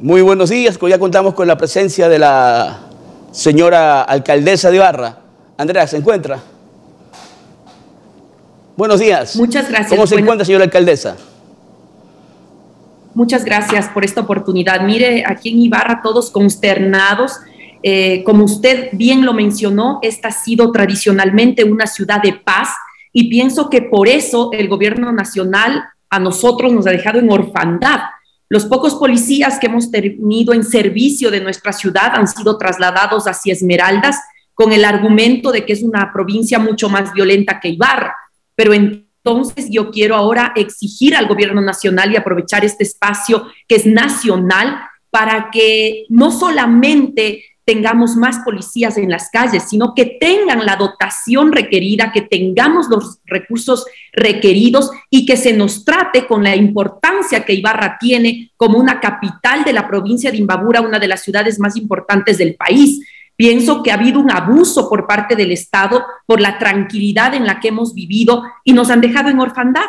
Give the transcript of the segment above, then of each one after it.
Muy buenos días, ya contamos con la presencia de la señora alcaldesa de Ibarra. Andrea, ¿se encuentra? Buenos días. Muchas gracias. ¿Cómo se encuentra, señora alcaldesa? Muchas gracias por esta oportunidad. Mire, aquí en Ibarra todos consternados. Como usted bien lo mencionó, esta ha sido tradicionalmente una ciudad de paz y pienso que por eso el gobierno nacional a nosotros nos ha dejado en orfandad. Los pocos policías que hemos tenido en servicio de nuestra ciudad han sido trasladados hacia Esmeraldas con el argumento de que es una provincia mucho más violenta que Ibarra. Pero entonces yo quiero ahora exigir al gobierno nacional y aprovechar este espacio que es nacional para que no solamente tengamos más policías en las calles, sino que tengan la dotación requerida, que tengamos los recursos requeridos y que se nos trate con la importancia que Ibarra tiene como una capital de la provincia de Imbabura, una de las ciudades más importantes del país. Pienso que ha habido un abuso por parte del Estado por la tranquilidad en la que hemos vivido y nos han dejado en orfandad.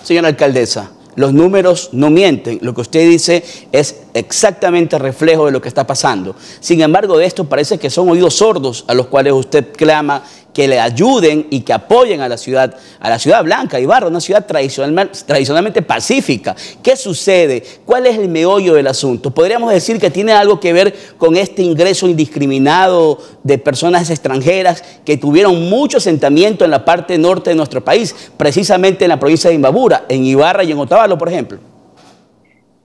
Señora alcaldesa, los números no mienten, lo que usted dice es exactamente reflejo de lo que está pasando. Sin embargo, de esto parece que son oídos sordos a los cuales usted clama que le ayuden y que apoyen a la ciudad blanca, Ibarra, una ciudad tradicionalmente pacífica. ¿Qué sucede? ¿Cuál es el meollo del asunto? ¿Podríamos decir que tiene algo que ver con este ingreso indiscriminado de personas extranjeras que tuvieron mucho asentamiento en la parte norte de nuestro país, precisamente en la provincia de Imbabura, en Ibarra y en Otavalo, por ejemplo?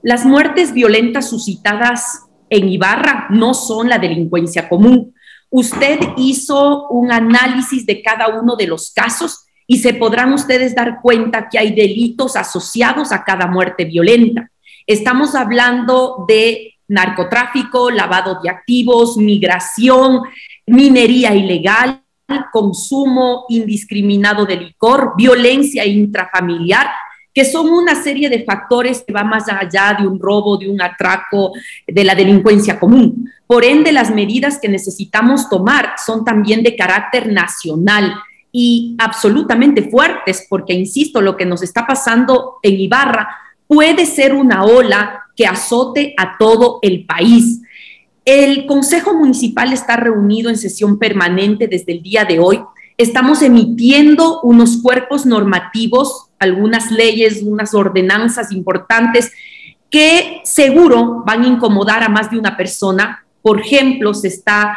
Las muertes violentas suscitadas en Ibarra no son la delincuencia común. Usted hizo un análisis de cada uno de los casos y se podrán ustedes dar cuenta que hay delitos asociados a cada muerte violenta. Estamos hablando de narcotráfico, lavado de activos, migración, minería ilegal, consumo indiscriminado de licor, violencia intrafamiliar, que son una serie de factores que van más allá de un robo, de un atraco, de la delincuencia común. Por ende, las medidas que necesitamos tomar son también de carácter nacional y absolutamente fuertes, porque, insisto, lo que nos está pasando en Ibarra puede ser una ola que azote a todo el país. El Consejo Municipal está reunido en sesión permanente desde el día de hoy. Estamos emitiendo unos cuerpos normativos, algunas leyes, unas ordenanzas importantes que seguro van a incomodar a más de una persona. Por ejemplo, se está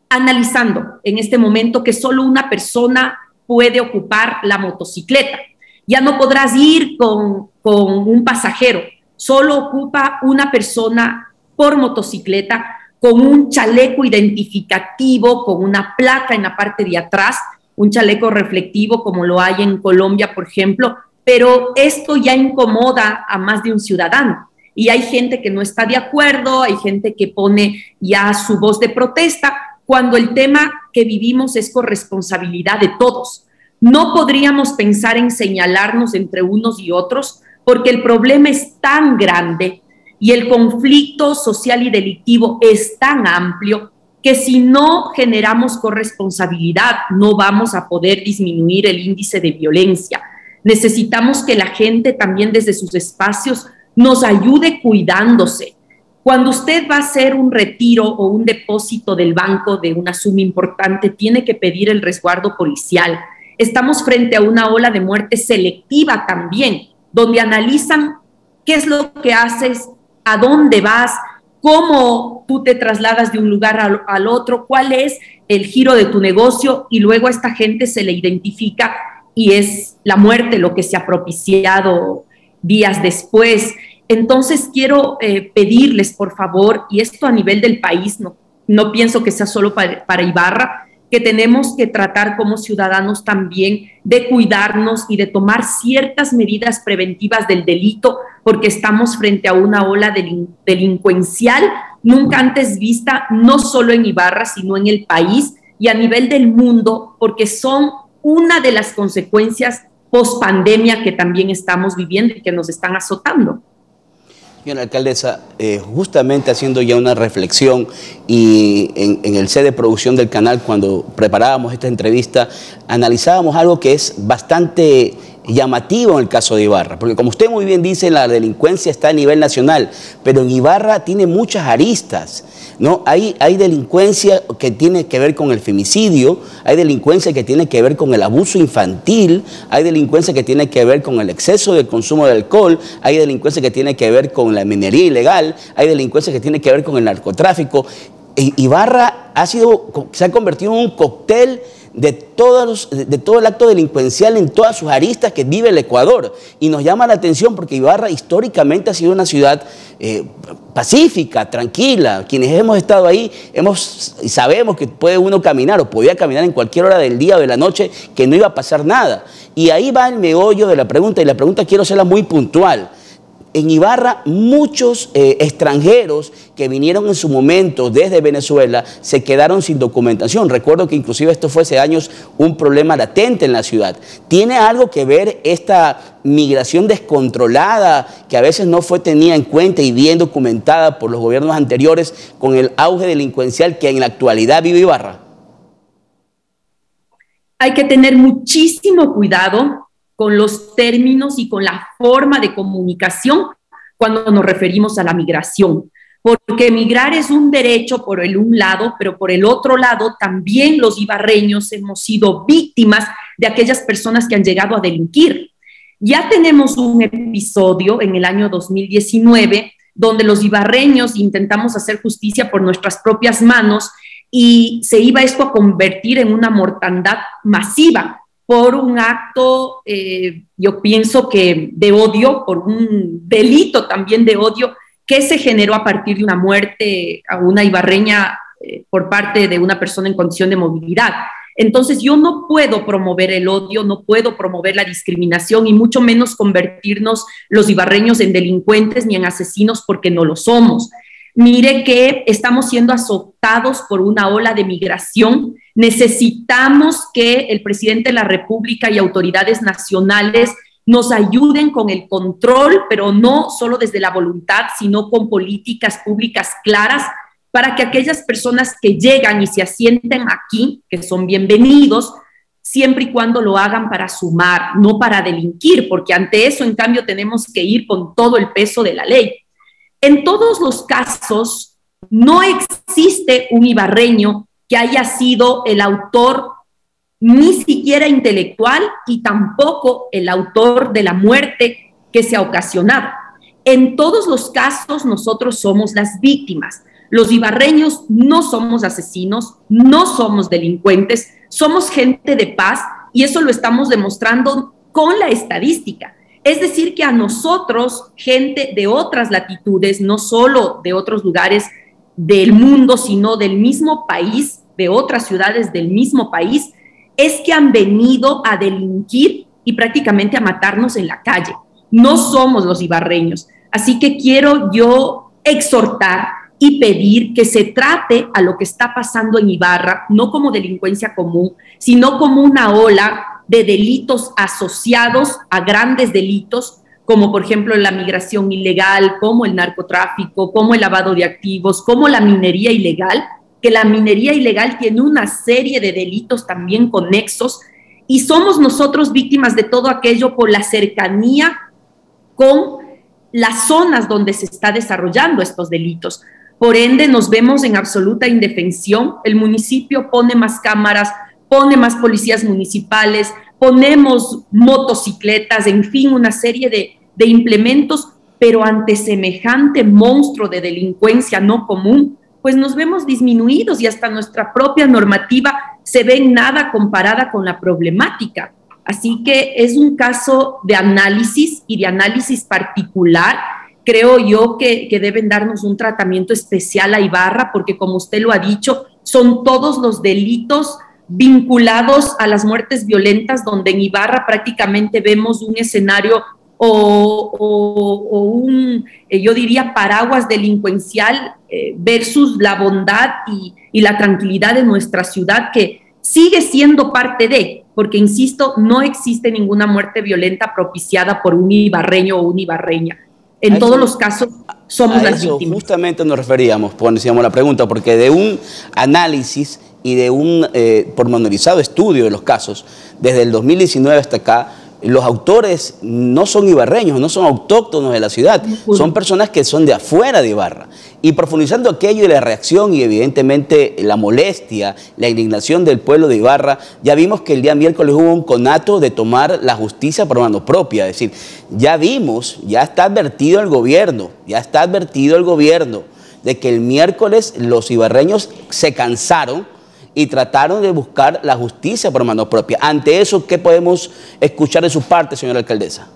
analizando en este momento que solo una persona puede ocupar la motocicleta. Ya no podrás ir con un pasajero, solo ocupa una persona por motocicleta con un chaleco identificativo, con una placa en la parte de atrás, un chaleco reflectivo como lo hay en Colombia, por ejemplo, pero esto ya incomoda a más de un ciudadano y hay gente que no está de acuerdo, hay gente que pone ya su voz de protesta, cuando el tema que vivimos es corresponsabilidad de todos. No podríamos pensar en señalarnos entre unos y otros porque el problema es tan grande y el conflicto social y delictivo es tan amplio que si no generamos corresponsabilidad no vamos a poder disminuir el índice de violencia. Necesitamos que la gente también desde sus espacios nos ayude cuidándose. Cuando usted va a hacer un retiro o un depósito del banco de una suma importante, tiene que pedir el resguardo policial. Estamos frente a una ola de muerte selectiva también, donde analizan qué es lo que haces, a dónde vas, cómo tú te trasladas de un lugar al otro, cuál es el giro de tu negocio, y luego a esta gente se le identifica y es la muerte lo que se ha propiciado días después. Entonces quiero pedirles, por favor, y esto a nivel del país, no pienso que sea solo para Ibarra, que tenemos que tratar como ciudadanos también de cuidarnos y de tomar ciertas medidas preventivas del delito, porque estamos frente a una ola delincuencial nunca antes vista, no solo en Ibarra, sino en el país y a nivel del mundo, porque son una de las consecuencias post-pandemia que también estamos viviendo y que nos están azotando. Señora alcaldesa, justamente haciendo ya una reflexión y en el set de producción del canal, cuando preparábamos esta entrevista, analizábamos algo que es bastante llamativo en el caso de Ibarra, porque como usted muy bien dice, la delincuencia está a nivel nacional, pero en Ibarra tiene muchas aristas, ¿no? Hay delincuencia que tiene que ver con el femicidio, hay delincuencia que tiene que ver con el abuso infantil, hay delincuencia que tiene que ver con el exceso de consumo de alcohol, hay delincuencia que tiene que ver con la minería ilegal, hay delincuencia que tiene que ver con el narcotráfico. Ibarra se ha convertido en un cóctel de todo el acto delincuencial en todas sus aristas que vive el Ecuador. Y nos llama la atención porque Ibarra históricamente ha sido una ciudad pacífica, tranquila. Quienes hemos estado ahí sabemos que puede uno caminar o podía caminar en cualquier hora del día o de la noche que no iba a pasar nada. Y ahí va el meollo de la pregunta, y la pregunta quiero hacerla muy puntual. En Ibarra muchos extranjeros que vinieron en su momento desde Venezuela se quedaron sin documentación. Recuerdo que inclusive esto fue hace años un problema latente en la ciudad. ¿Tiene algo que ver esta migración descontrolada que a veces no fue tenida en cuenta y bien documentada por los gobiernos anteriores con el auge delincuencial que en la actualidad vive Ibarra? Hay que tener muchísimo cuidado con los términos y con la forma de comunicación cuando nos referimos a la migración, porque migrar es un derecho por el un lado, pero por el otro lado también los ibarreños hemos sido víctimas de aquellas personas que han llegado a delinquir. Ya tenemos un episodio en el año 2019 donde los ibarreños intentamos hacer justicia por nuestras propias manos y se iba esto a convertir en una mortandad masiva por un acto, yo pienso que de odio, por un delito también de odio que se generó a partir de una muerte a una ibarreña por parte de una persona en condición de movilidad. Entonces yo no puedo promover el odio, no puedo promover la discriminación y mucho menos convertirnos los ibarreños en delincuentes ni en asesinos porque no lo somos. Mire que estamos siendo azotados por una ola de migración. Necesitamos que el presidente de la República y autoridades nacionales nos ayuden con el control, pero no solo desde la voluntad, sino con políticas públicas claras para que aquellas personas que llegan y se asienten aquí, que son bienvenidos, siempre y cuando lo hagan para sumar, no para delinquir, porque ante eso, en cambio, tenemos que ir con todo el peso de la ley. En todos los casos, no existe un ibarreño que haya sido el autor ni siquiera intelectual y tampoco el autor de la muerte que se ha ocasionado. En todos los casos, nosotros somos las víctimas. Los ibarreños no somos asesinos, no somos delincuentes, somos gente de paz y eso lo estamos demostrando con la estadística. Es decir, que a nosotros, gente de otras latitudes, no solo de otros lugares del mundo, sino del mismo país, de otras ciudades del mismo país, es que han venido a delinquir y prácticamente a matarnos en la calle. No somos los ibarreños. Así que quiero yo exhortar y pedir que se trate a lo que está pasando en Ibarra, no como delincuencia común, sino como una ola de delitos asociados a grandes delitos, como por ejemplo la migración ilegal, como el narcotráfico, como el lavado de activos, como la minería ilegal, que la minería ilegal tiene una serie de delitos también conexos, y somos nosotros víctimas de todo aquello por la cercanía con las zonas donde se está desarrollando estos delitos. Por ende, nos vemos en absoluta indefensión. El municipio pone más cámaras, pone más policías municipales, ponemos motocicletas, en fin, una serie de implementos, pero ante semejante monstruo de delincuencia no común, pues nos vemos disminuidos y hasta nuestra propia normativa se ve en nada comparada con la problemática. Así que es un caso de análisis y de análisis particular. Creo yo que deben darnos un tratamiento especial a Ibarra, porque como usted lo ha dicho, son todos los delitos vinculados a las muertes violentas, donde en Ibarra prácticamente vemos un escenario o un, yo diría, paraguas delincuencial versus la bondad y la tranquilidad de nuestra ciudad, que sigue siendo parte de, porque insisto, no existe ninguna muerte violenta propiciada por un ibarreño o una ibarreña. En todos los casos somos las víctimas. Justamente nos referíamos, cuando decíamos la pregunta, porque de un análisis y de un pormenorizado estudio de los casos, desde el 2019 hasta acá, los autores no son ibarreños, no son autóctonos de la ciudad, son personas que son de afuera de Ibarra. Y profundizando aquello y la reacción y evidentemente la molestia, la indignación del pueblo de Ibarra, ya vimos que el día miércoles hubo un conato de tomar la justicia por mano propia. Es decir, ya vimos, ya está advertido el gobierno, de que el miércoles los ibarreños se cansaron y trataron de buscar la justicia por mano propia. Ante eso, ¿qué podemos escuchar de su parte, señora alcaldesa?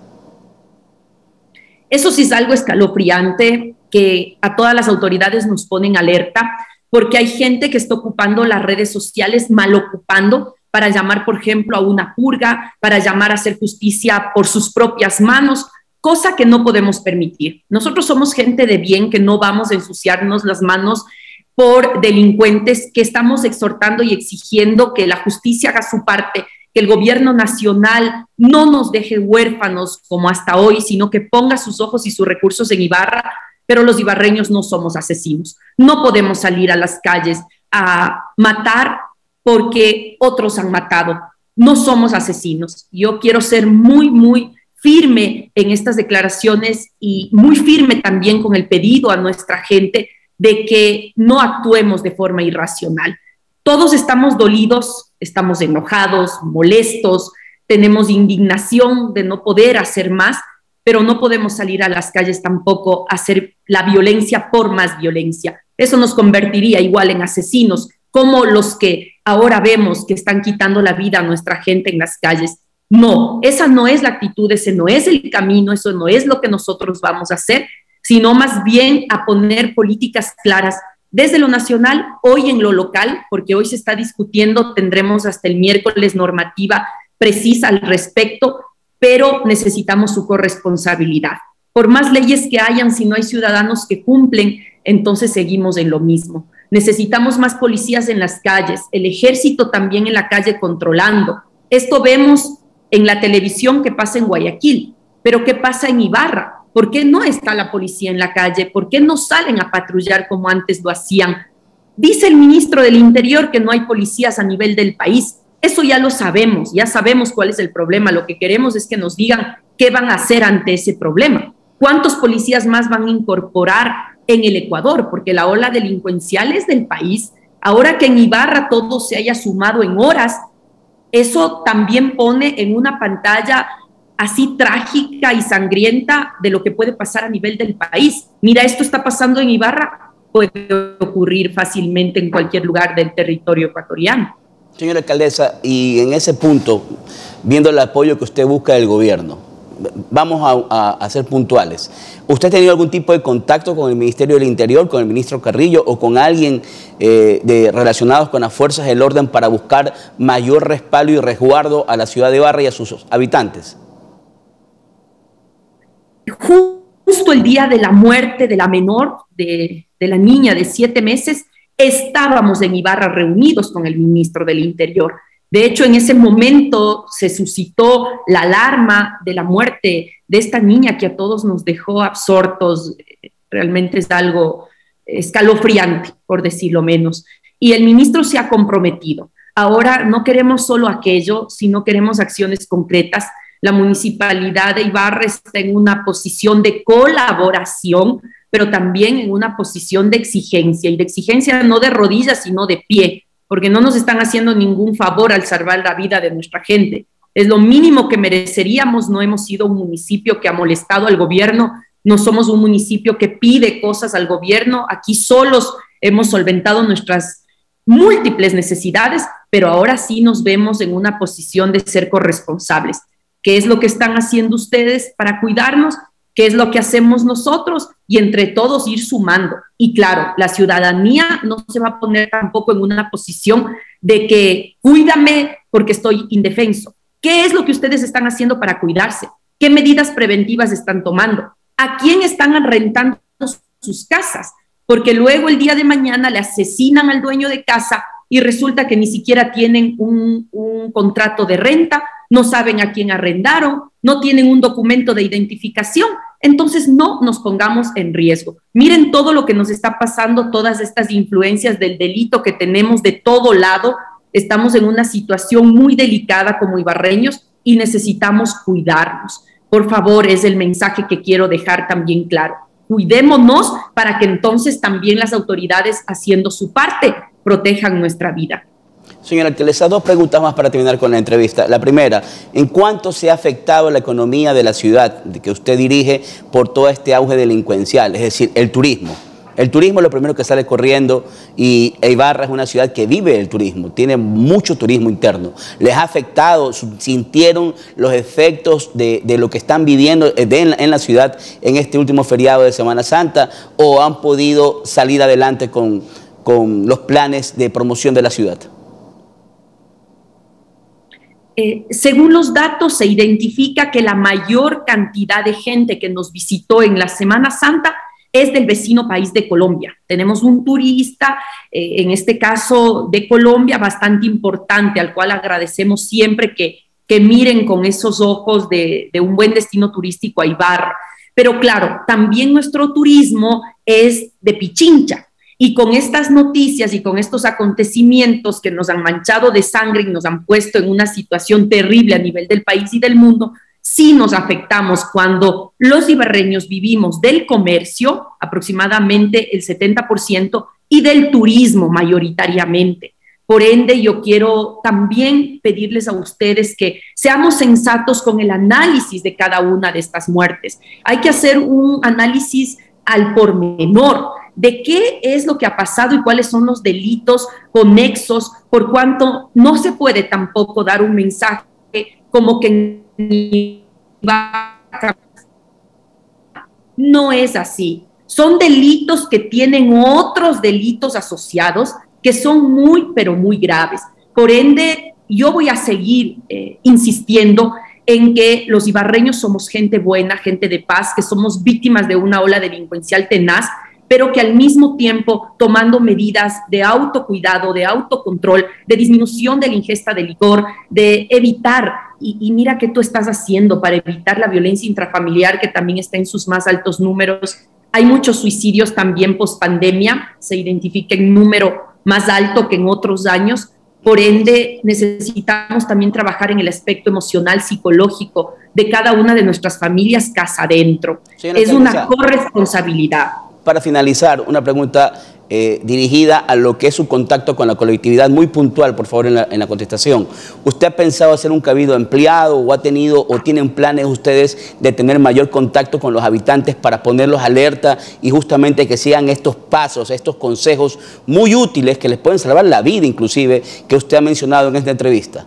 Eso sí es algo escalofriante que a todas las autoridades nos ponen alerta, porque hay gente que está ocupando las redes sociales, mal ocupando, para llamar, por ejemplo, a una purga, para llamar a hacer justicia por sus propias manos, cosa que no podemos permitir. Nosotros somos gente de bien, que no vamos a ensuciarnos las manos por delincuentes, que estamos exhortando y exigiendo que la justicia haga su parte, que el gobierno nacional no nos deje huérfanos como hasta hoy, sino que ponga sus ojos y sus recursos en Ibarra, pero los ibarreños no somos asesinos. No podemos salir a las calles a matar porque otros han matado. No somos asesinos. Yo quiero ser muy firme en estas declaraciones y muy firme también con el pedido a nuestra gente de que no actuemos de forma irracional. Todos estamos dolidos, estamos enojados, molestos, tenemos indignación de no poder hacer más, pero no podemos salir a las calles tampoco a hacer la violencia por más violencia. Eso nos convertiría igual en asesinos, como los que ahora vemos que están quitando la vida a nuestra gente en las calles. No, esa no es la actitud, ese no es el camino, eso no es lo que nosotros vamos a hacer, sino más bien a poner políticas claras desde lo nacional, hoy en lo local, porque hoy se está discutiendo, tendremos hasta el miércoles normativa precisa al respecto, pero necesitamos su corresponsabilidad. Por más leyes que hayan, si no hay ciudadanos que cumplen, entonces seguimos en lo mismo. Necesitamos más policías en las calles, el ejército también en la calle controlando. Esto vemos en la televisión que pasa en Guayaquil, pero ¿qué pasa en Ibarra? ¿Por qué no está la policía en la calle? ¿Por qué no salen a patrullar como antes lo hacían? Dice el ministro del Interior que no hay policías a nivel del país. Eso ya lo sabemos, ya sabemos cuál es el problema. Lo que queremos es que nos digan qué van a hacer ante ese problema. ¿Cuántos policías más van a incorporar en el Ecuador? Porque la ola delincuencial es del país. Ahora que en Ibarra todo se haya sumado en horas, eso también pone en una pantalla así trágica y sangrienta de lo que puede pasar a nivel del país. Mira, esto está pasando en Ibarra, puede ocurrir fácilmente en cualquier lugar del territorio ecuatoriano. Señora alcaldesa, y en ese punto, viendo el apoyo que usted busca del gobierno, vamos a ser puntuales. ¿Usted ha tenido algún tipo de contacto con el Ministerio del Interior, con el ministro Carrillo o con alguien relacionados con las fuerzas del orden para buscar mayor respaldo y resguardo a la ciudad de Ibarra y a sus habitantes? Justo el día de la muerte de la menor, de la niña de 7 meses, estábamos en Ibarra reunidos con el ministro del Interior. De hecho, en ese momento se suscitó la alarma de la muerte de esta niña que a todos nos dejó absortos. Realmente es algo escalofriante, por decirlo menos. Y el ministro se ha comprometido. Ahora no queremos solo aquello, sino queremos acciones concretas. La municipalidad de Ibarra está en una posición de colaboración, pero también en una posición de exigencia, y de exigencia no de rodillas, sino de pie, porque no nos están haciendo ningún favor al salvar la vida de nuestra gente. Es lo mínimo que mereceríamos. No hemos sido un municipio que ha molestado al gobierno, no somos un municipio que pide cosas al gobierno. Aquí solos hemos solventado nuestras múltiples necesidades, pero ahora sí nos vemos en una posición de ser corresponsables. ¿Qué es lo que están haciendo ustedes para cuidarnos? ¿Qué es lo que hacemos nosotros? Y entre todos ir sumando. Y claro, la ciudadanía no se va a poner tampoco en una posición de que cuídame porque estoy indefenso. ¿Qué es lo que ustedes están haciendo para cuidarse? ¿Qué medidas preventivas están tomando? ¿A quién están rentando sus casas? Porque luego el día de mañana le asesinan al dueño de casa y resulta que ni siquiera tienen un contrato de renta, no saben a quién arrendaron, no tienen un documento de identificación. Entonces no nos pongamos en riesgo. Miren todo lo que nos está pasando, todas estas influencias del delito que tenemos de todo lado. Estamos en una situación muy delicada como ibarreños y necesitamos cuidarnos. Por favor, es el mensaje que quiero dejar también claro. Cuidémonos para que entonces también las autoridades, haciendo su parte, protejan nuestra vida. Señora alcaldesa, dos preguntas más para terminar con la entrevista. La primera, ¿en cuánto se ha afectado la economía de la ciudad que usted dirige por todo este auge delincuencial? Es decir, el turismo. El turismo es lo primero que sale corriendo y Ibarra es una ciudad que vive el turismo, tiene mucho turismo interno. ¿Les ha afectado? ¿Sintieron los efectos de lo que están viviendo en la ciudad en este último feriado de Semana Santa o han podido salir adelante con los planes de promoción de la ciudad? Según los datos, se identifica que la mayor cantidad de gente que nos visitó en la Semana Santa es del vecino país de Colombia. Tenemos un turista, en este caso de Colombia, bastante importante, al cual agradecemos siempre que miren con esos ojos de un buen destino turístico a Ibarra. Pero claro, también nuestro turismo es de Pichincha. Y con estas noticias y con estos acontecimientos que nos han manchado de sangre y nos han puesto en una situación terrible a nivel del país y del mundo, sí nos afectamos cuando los ibarreños vivimos del comercio, aproximadamente el 70%, y del turismo mayoritariamente. Por ende, yo quiero también pedirles a ustedes que seamos sensatos con el análisis de cada una de estas muertes. Hay que hacer un análisis al pormenor de qué es lo que ha pasado y cuáles son los delitos conexos, por cuanto no se puede tampoco dar un mensaje como que no es así. Son delitos que tienen otros delitos asociados que son muy, pero muy graves. Por ende, yo voy a seguir insistiendo en que los ibarreños somos gente buena, gente de paz, que somos víctimas de una ola delincuencial tenaz, pero que al mismo tiempo tomando medidas de autocuidado, de autocontrol, de disminución de la ingesta de licor, de evitar, y mira qué tú estás haciendo para evitar la violencia intrafamiliar que también está en sus más altos números. Hay muchos suicidios también post-pandemia, se identifica en número más alto que en otros años. Por ende, necesitamos también trabajar en el aspecto emocional, psicológico de cada una de nuestras familias casa adentro. Es una corresponsabilidad. Para finalizar, una pregunta dirigida a lo que es su contacto con la colectividad, muy puntual, por favor, en la contestación. ¿Usted ha pensado hacer un cabildo ampliado o ha tenido o tienen planes ustedes de tener mayor contacto con los habitantes para ponerlos alerta y justamente que sigan estos pasos, estos consejos muy útiles que les pueden salvar la vida inclusive, que usted ha mencionado en esta entrevista?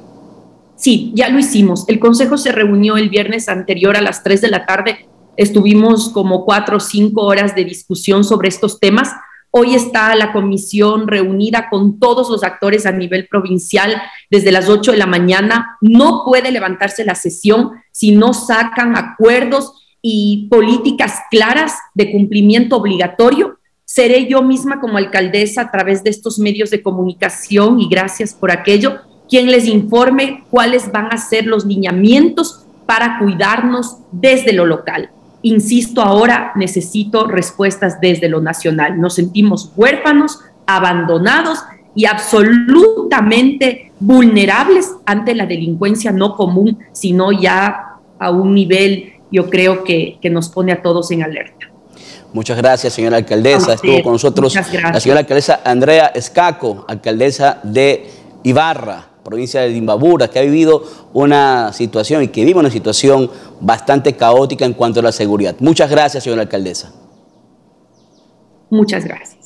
Sí, ya lo hicimos. El Consejo se reunió el viernes anterior a las 3 de la tarde. Estuvimos como 4 o 5 horas de discusión sobre estos temas. Hoy está la comisión reunida con todos los actores a nivel provincial desde las 8 de la mañana. No puede levantarse la sesión si no sacan acuerdos y políticas claras de cumplimiento obligatorio. Seré yo misma como alcaldesa a través de estos medios de comunicación, y gracias por aquello, quien les informe cuáles van a ser los lineamientos para cuidarnos desde lo local. Insisto, ahora necesito respuestas desde lo nacional. Nos sentimos huérfanos, abandonados y absolutamente vulnerables ante la delincuencia no común, sino ya a un nivel, yo creo que nos pone a todos en alerta. Muchas gracias, señora alcaldesa. Estuvo con nosotros la señora alcaldesa Andrea Escaco, alcaldesa de Ibarra, provincia de Imbabura, que ha vivido una situación y que vive una situación bastante caótica en cuanto a la seguridad. Muchas gracias, señora alcaldesa. Muchas gracias.